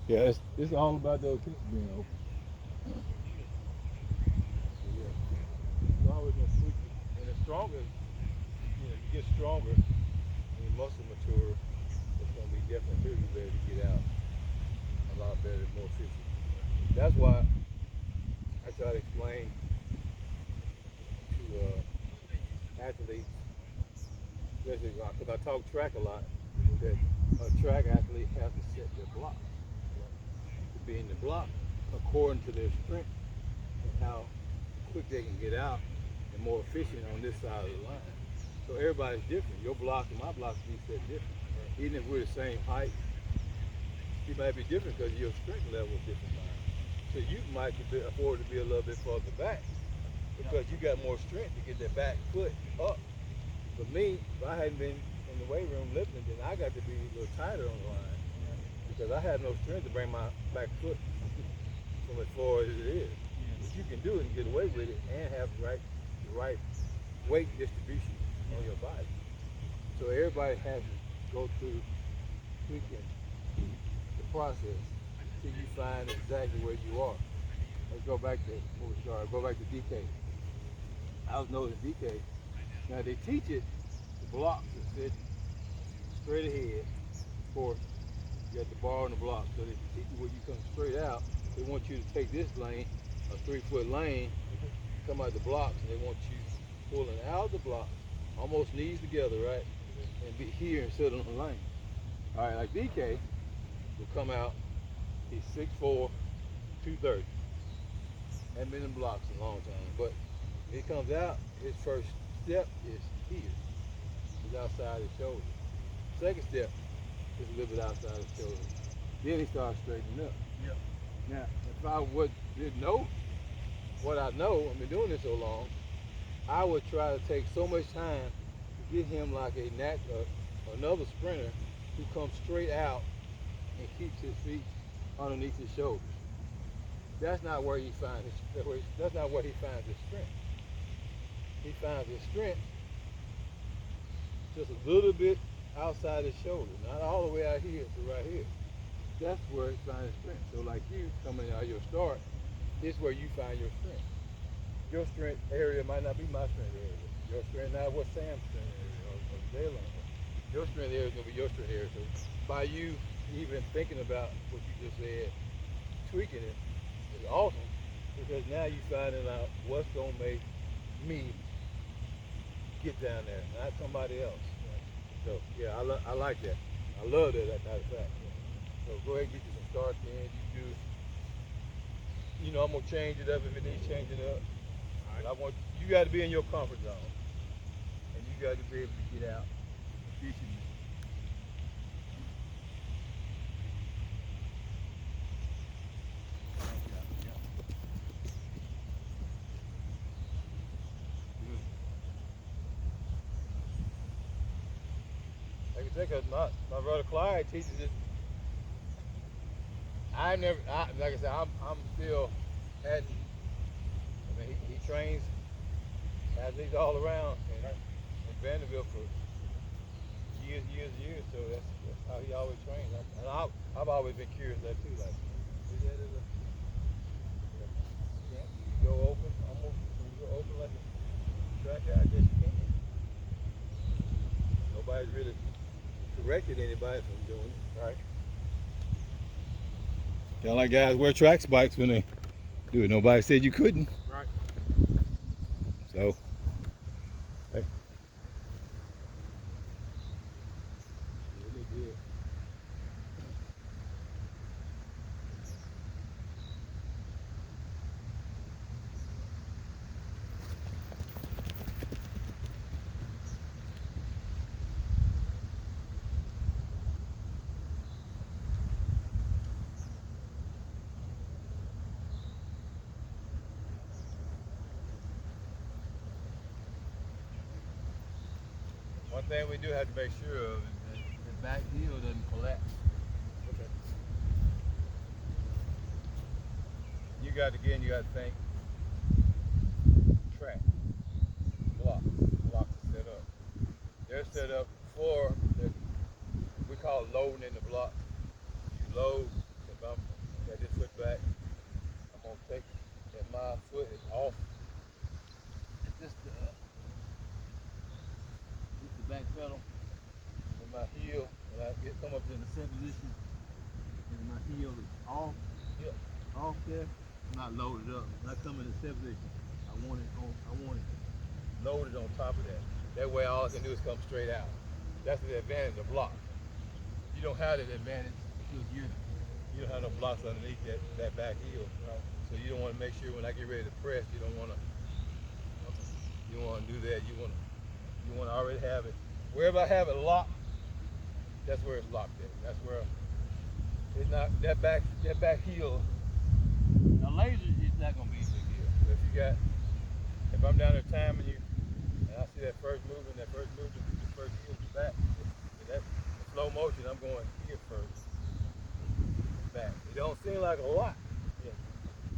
Yeah, it's all about those hips being open. So, yeah, it's always gonna tweak it. And the stronger, you get stronger and your muscle mature, it's gonna be different too. You better to get out a lot better, more efficient. That's why I try to explain to athletes, especially because I talk track a lot, that a track athlete has to set their block to be in the block according to their strength and how quick they can get out and more efficient on this side of the line. So everybody's different. Your block and my block be set different. Even if we're the same height, you might be different because your strength level is different. So you might afford to be a little bit further back because you got more strength to get that back foot up. For me, if I hadn't been in the weight room lifting, then I got to be a little tighter on the line because I have no strength to bring my back foot from as far as it is. But you can do it and get away with it and have the right weight distribution on your body. So everybody has to go through tweaking the process till you find exactly where you are. Let's go back to where we started. Go back to DK. I was noticing DK. Now they teach it, the blocks that sit straight ahead. Of course, you got the bar and the block. So they teach you when you come straight out, they want you to take this lane, a 3-foot lane, come out the blocks, and they want you pulling out of the block, almost knees together, right? And be here and sit on the lane. All right, like DK will come out, he's 6'4", 230. Hadn't been in blocks in a long time, but he comes out, his first step is here. He's outside his shoulder. Second step is a little bit outside his shoulder. Then he starts straightening up. Yep. Now, if I didn't know what I know, I've been doing this so long, I would try to take so much time to get him like another sprinter who comes straight out and keeps his feet underneath his shoulders. That's not where he finds that's not where he finds his strength. He finds his strength just a little bit outside his shoulder, not all the way out here to right here. That's where he finds his strength. So like you coming out of your start, this is where you find your strength. Your strength area might not be my strength area. Your strength not what Sam's strength area or Jalen. Your strength area is gonna be your strength area. So by you even thinking about what you just said, tweaking it is awesome because now you finding out what's gonna make me get down there, not somebody else. So yeah, I like that. I love that matter of fact. So go ahead and get you some starts in. You do. You know I'm gonna change it up if it needs changing up. But I want you got to be in your comfort zone, and you got to be able to get out efficiently. Like I said, 'cause my brother Clyde teaches it. Like I said, I'm still hadn't. I mean, he trains athletes all around in Vanderbilt for years. So that's how he always trains. And I've always been curious that too. Like, is that you go open, almost when you go open like a track out, I guess you can. Nobody's really corrected anybody from doing it, right? Kind of like guys wear track spikes when they do it. Nobody said you couldn't. Right. So, hey. Really good. One thing we do have to make sure of is that the back heel doesn't collapse. Okay. You got to think track, blocks are set up. They're set up for, we call it loading in the block. You load the if I'm got this foot back, I'm gonna take that my foot is off. Just the back pedal and my heel. When I come up in the set position, and my heel is off, off there, not loaded up. When I come in the set position, I want it loaded on top of that. That way, all I can do is come straight out. That's the advantage of blocks. You don't have that advantage because you don't have no blocks underneath that back heel. Right. So you don't want to make sure when I get ready to press, you don't want to do that. You want to already have it. Wherever I have it locked, that's where it's locked at. That's where it's not that back heel. A laser is not gonna be a big deal. So if I'm down there timing you, and I see that first movement, the first heel is back. That's slow motion. I'm going here first, back. It don't seem like a lot, yeah.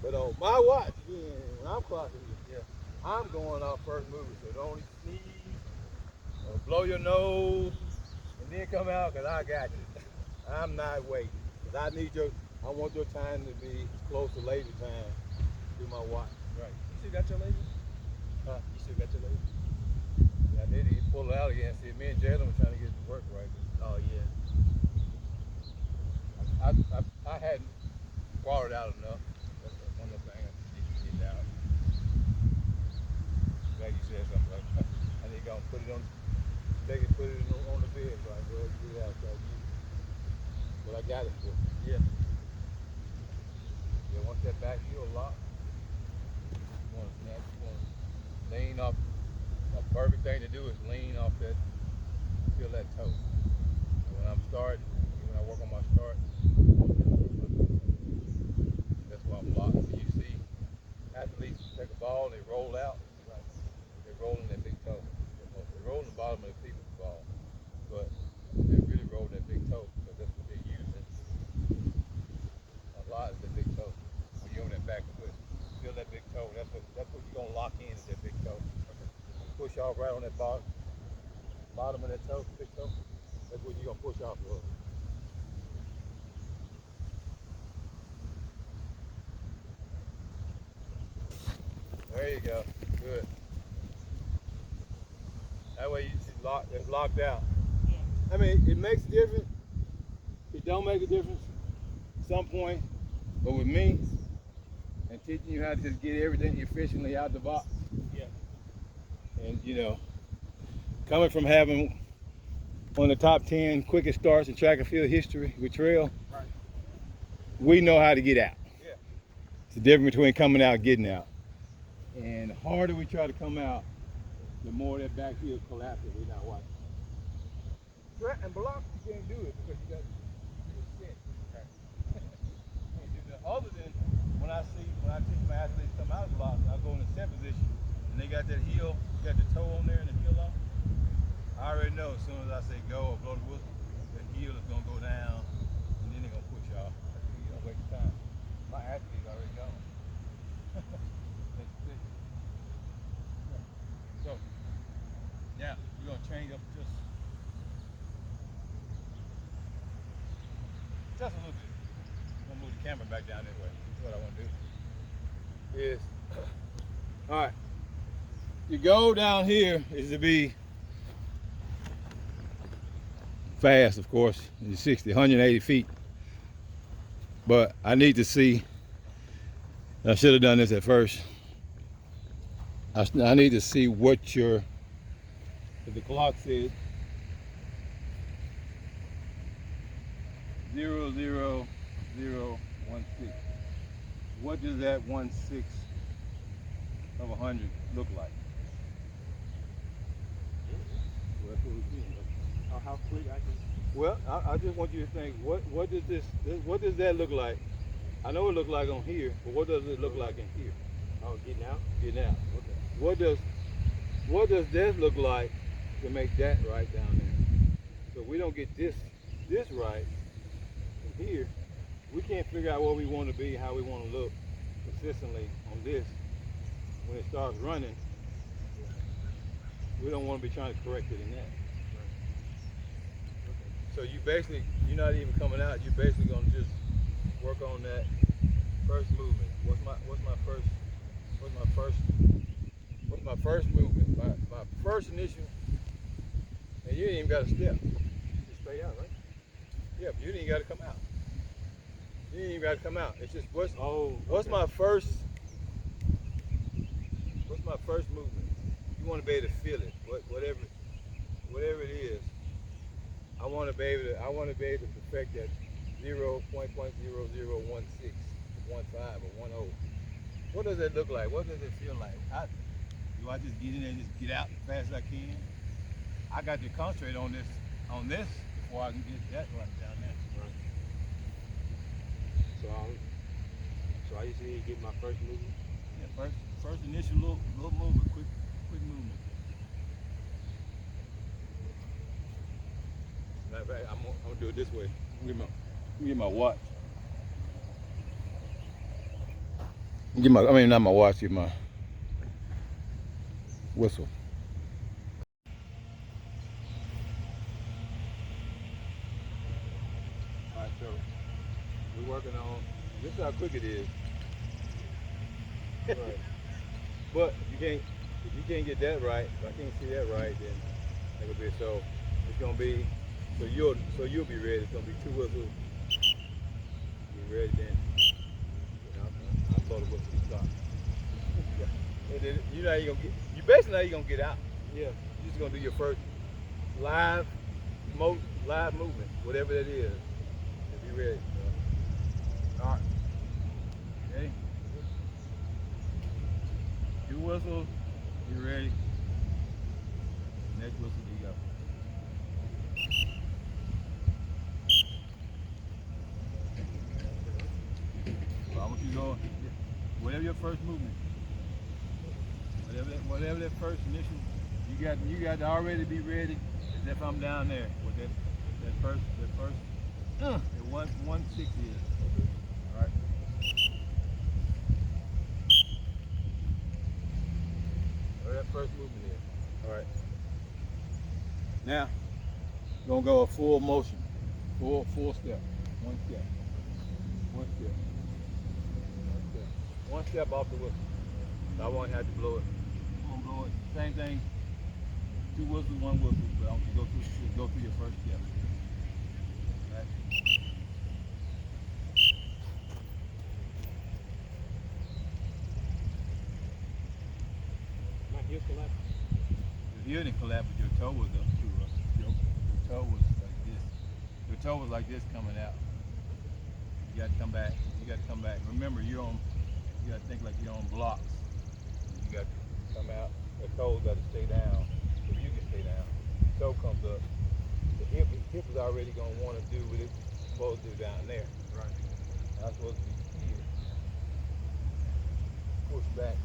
But on my watch, when I'm clocking you, yeah, I'm going off first movement. So don't sneeze or blow your nose and then come out, because I got you. I'm not waiting. Because I want your time to be close to laser time through my watch. Right. You still got your laser? Huh? You still got your laser? Yeah, I need to pull it out again. See, me and Jalen were trying to get it to work right. Oh, yeah. I hadn't brought it out enough. That's one of the things I need to get out. Like you said something like that. I need to go and put it on the bed so I can go ahead and get it out. So I use it. But I got it for you. Yeah. Yeah, once that back heel lock, you want to snap, you want to lean off. A perfect thing to do is lean off that, feel that toe. And when I'm starting, when I work on my start, that's why I'm locked. So you see athletes take a ball, they roll out, right? They're rolling that big toe. They're rolling the bottom of the people's ball, but they really roll that big toe, because that's what they're using. A lot is that big toe. When you're on that back foot, feel that big toe. That's what you're gonna lock in, is that big toe. Push off right on that bottom of that toe, big toe. That's what you're gonna push off of. There you go. Good. That way it's locked out. Yeah. I mean, it makes a difference. It don't make a difference at some point, but with me and teaching you how to just get everything efficiently out the box. Yeah. And coming from having one of the top 10 quickest starts in track and field history with trail, right, we know how to get out. Yeah. It's the difference between coming out and getting out. And the harder we try to come out, the more that back heel collapses. We're not watching. Track and block, you can't do it because you got to sit. Other than when I teach my athletes come out of block, I go in the set position and they got that heel, got the toe on there and the heel off. I already know as soon as I say go or blow the whistle, the heel is gonna go down and then they're gonna push off. You don't waste time. My athlete's already gone. So now you're gonna change up just a little bit. I'm gonna move the camera back down this way. That's what I want to do. Is all right. Your goal down here is to be fast, of course. You're 180 feet. But I need to see. I should have done this at first. I need to see what if the clock said 00016. What does that 1/6 of 100 look like? Well, that's what we're seeing. How quick I can. Well, I just want you to think. What does that look like? I know it looks like on here, but what does it look like in here? Oh, getting out. Getting out. Okay. What does this look like to make that right down there? So we don't get this right from here. We can't figure out what we want to be, how we want to look consistently on this. When it starts running, we don't want to be trying to correct it in that. So you're not even coming out. You're basically gonna just work on that first movement. What's my first movement? My first initial, and you ain't even got to step. Just stay out, right? Yeah, but you ain't got to come out. You ain't even got to come out. It's just what's my first movement? You want to be able to feel it, whatever it is. I want to be able to perfect that 0.0016, 15, or 10. What does that look like? What does it feel like? Do I just get in there and just get out as fast as I can? I got to concentrate on this before I can get that right down there. Right. So I usually need to get my first movement. Yeah, first initial little movement, quick movement. Matter of fact, I'm gonna do it this way. Let me get my watch. Not my watch, get my whistle. All right, so we're working on, this is how quick it is. Right. But if you can't get that right, if I can't see that right, then that could be, so it's gonna be, so you'll be ready. It's gonna be 2 whistles. Be ready then. I'll blow the whistle to stop. And then you basically know you're gonna get out. Yeah. You're just gonna do your first live movement, whatever that is. Be ready. All right. Okay. 2 whistles. You ready? Next whistle, you go. So I want you to go, whatever your first movement, whatever that first initial, you got to already be ready as if I'm down there with that first, the 160 is. All right. Whatever that first movement is. All right. Now, we're gonna go a full motion, full step, one step. One step off the whistle. So I won't have to blow it. I'm gonna blow it. Same thing. 2 whistles, 1 whistle, but I want you to go through your first step. Right. My heel collapsed. Your heel didn't collapse, but your toe was up too. Your toe was like this. Your toe was like this coming out. You got to come back. Remember, you got to think like you're on blocks. You got to come out. The toes got to stay down so you can stay down. The toe comes up. The hip is already going to want to do what it's supposed to do down there. Right. Not supposed to be here. Push back.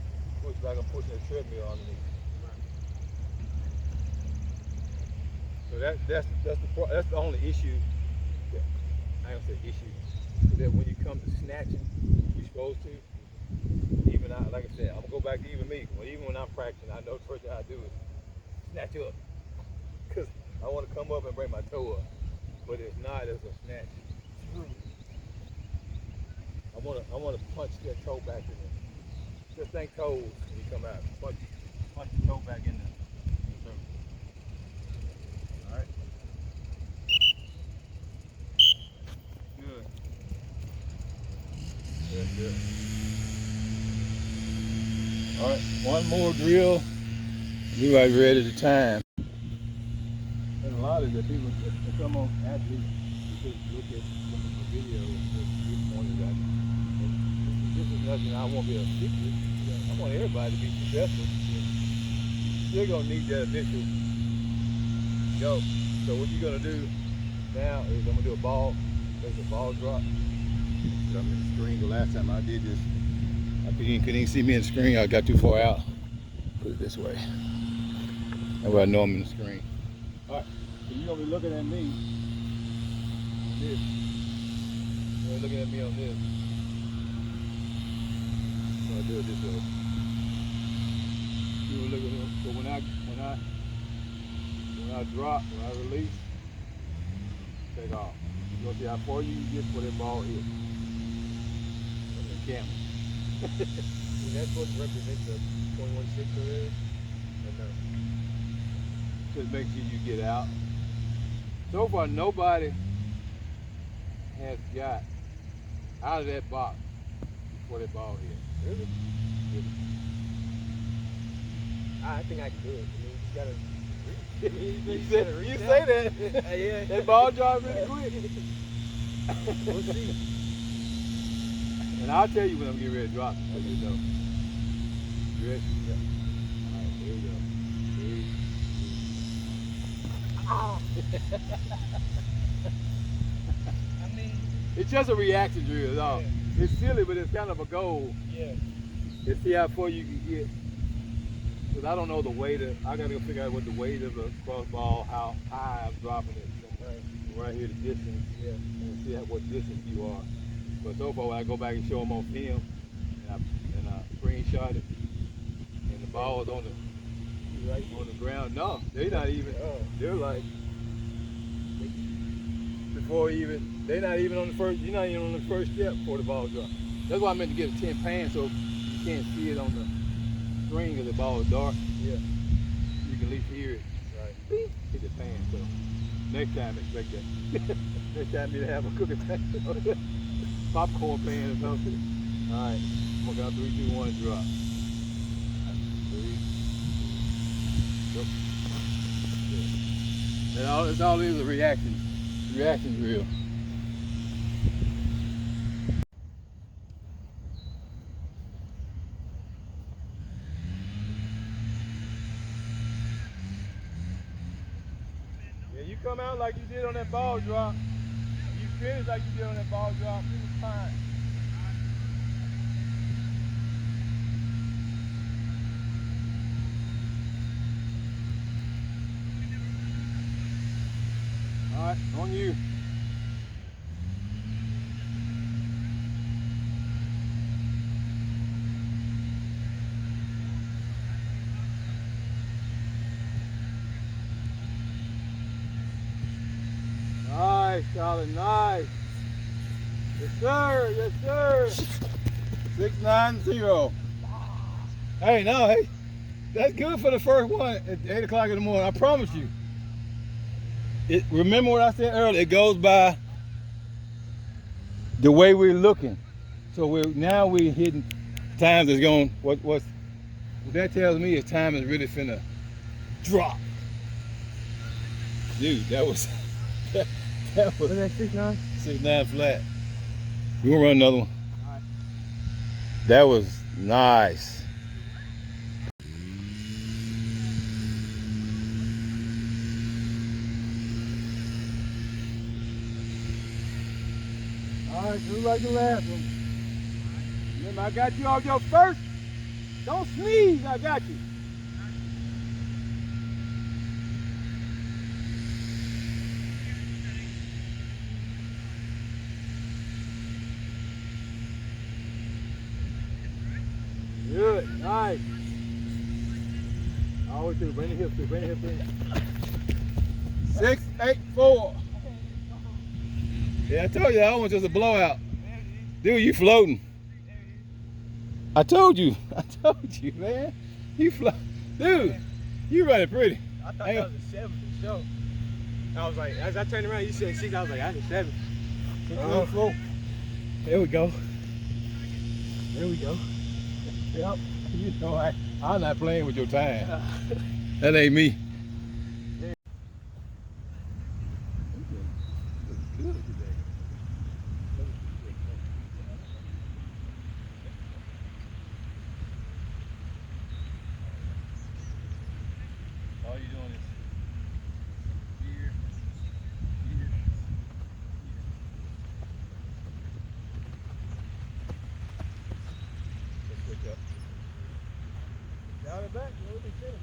I'm pushing the treadmill underneath. Right. So that's the only issue. I don't say issue. So that when you come to snatching, you're supposed to. Even like I said, I'm gonna go back to even me. Even when I'm practicing, I know the first thing I do is snatch up, cause I want to come up and bring my toe up. But it's not as a snatch. I want to punch that toe back in there. Just think toes when you come out. Punch the toe back in the circle. All right. Good. All right, one more drill. We might be ready to time. And a lot of the people that come on athletes, you just look at the video and pointed at. This is nothing I want to be a secret. I want everybody to be successful. You're gonna need that initial go. So what you're gonna do now is I'm gonna do a ball. There's a ball drop. I'm in the screen. The last time I did this, I couldn't even see me in the screen. I got too far out. Put it this way. That way I know I'm in the screen. All right, so you're gonna be looking at me on this. You're looking at me on this. So I do it this way. You look at me. So when I drop, when I release, take off. You're gonna see how far you can get before that ball hits. camel. Is that supposed to represent the 0.16 or is? Or no? Just make sure you get out. So far, nobody has got out of that box before that ball hit. Really? Really. I think I can do it. I mean, you just gotta reach. You say that. Yeah. That ball dropped really quick. We'll see. And I'll tell you when I'm getting ready to drop it, so you know. You ready? Yeah. All right, here we go. I mean, it's just a reaction drill, though. Yeah. It's silly, but it's kind of a goal. Yeah. To see how far you can get. Because I don't know the weight of, I got to figure out what the weight of the crossball, how high I'm dropping it. Right here, the distance. Yeah. And see what distance you are. But so far, when I go back and show them on film, and I screenshot it, and the ball is on the ground. No, they're not even. They're like before even. They're not even on the first. You're not even on the first step before the ball drops. That's why I meant to get a 10 pan so you can't see it on the screen because the ball is dark. Yeah. You can at least hear it. Right. Beep, hit the pan. So next time expect that. Next time you have a cooking pan. Popcorn pan or something. Alright, I'm gonna go 3, 2, 1, drop. 3, go. Good. That's all it is, a reaction drill. Yeah, you come out like you did on that ball drop. You finish like you did on that ball drop, it was fine. All right, on you. Nice, Colin, nice. Yes, sir, yes, sir. 690. Hey, no, hey, that's good for the first one at 8 o'clock in the morning, I promise you. Remember what I said earlier, it goes by the way we're looking. So now we're hitting times that's going, what that tells me is time is really finna drop. Dude, that was, that was that 6.9? 6.9 flat. You gonna run another one? All right. That was nice. All right, just like the last one. Remember, I got you off your first. Don't sneeze, I got you. Good, nice. Always do, bring the hips in, bring the hips in. 6, 8, 4. Yeah, I told you that one was just a blowout. Dude, you floating. I told you, man. You float. Dude, you running pretty. I thought that was a 7 for sure. I was like, as I turned around, you said 6. I was like, that's a 7. There we go. There we go. Yep. You know, I'm not playing with your time. That ain't me. All you're doing is here, here, here. Let's switch up. Down and back, you'll be finished.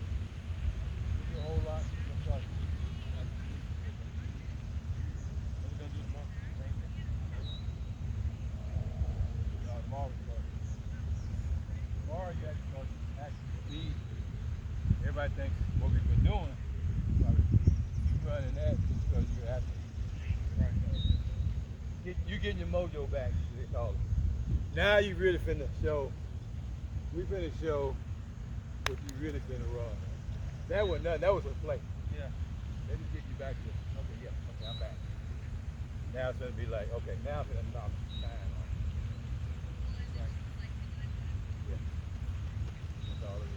Give you a whole lot. I'm sorry. What are we gonna do tomorrow? Same thing. Tomorrow we start. Tomorrow you actually start lead. Everybody thinks what we've been doing, you running that just because you're after. You're getting your mojo back, they call it. Now you really finna show. We finna show what you really finna run. That was nothing. That was a play. Yeah. Let me get you back to. Okay, yeah. Okay, I'm back. Now it's gonna be like, okay, now I'm gonna knock time off. Yeah. That's all it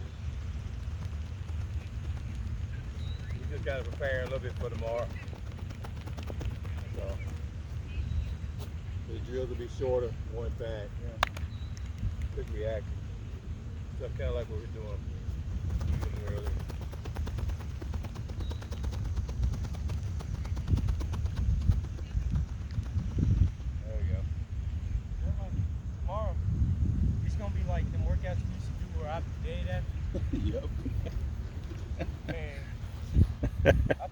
is. We just gotta prepare a little bit for tomorrow. That's all. The drills will be shorter, more impact. Yeah. Quick reaction. Stuff kind of like what we're doing earlier. There we go. Tomorrow, it's gonna be like the workouts we used to do where I day that. Yep. Man, I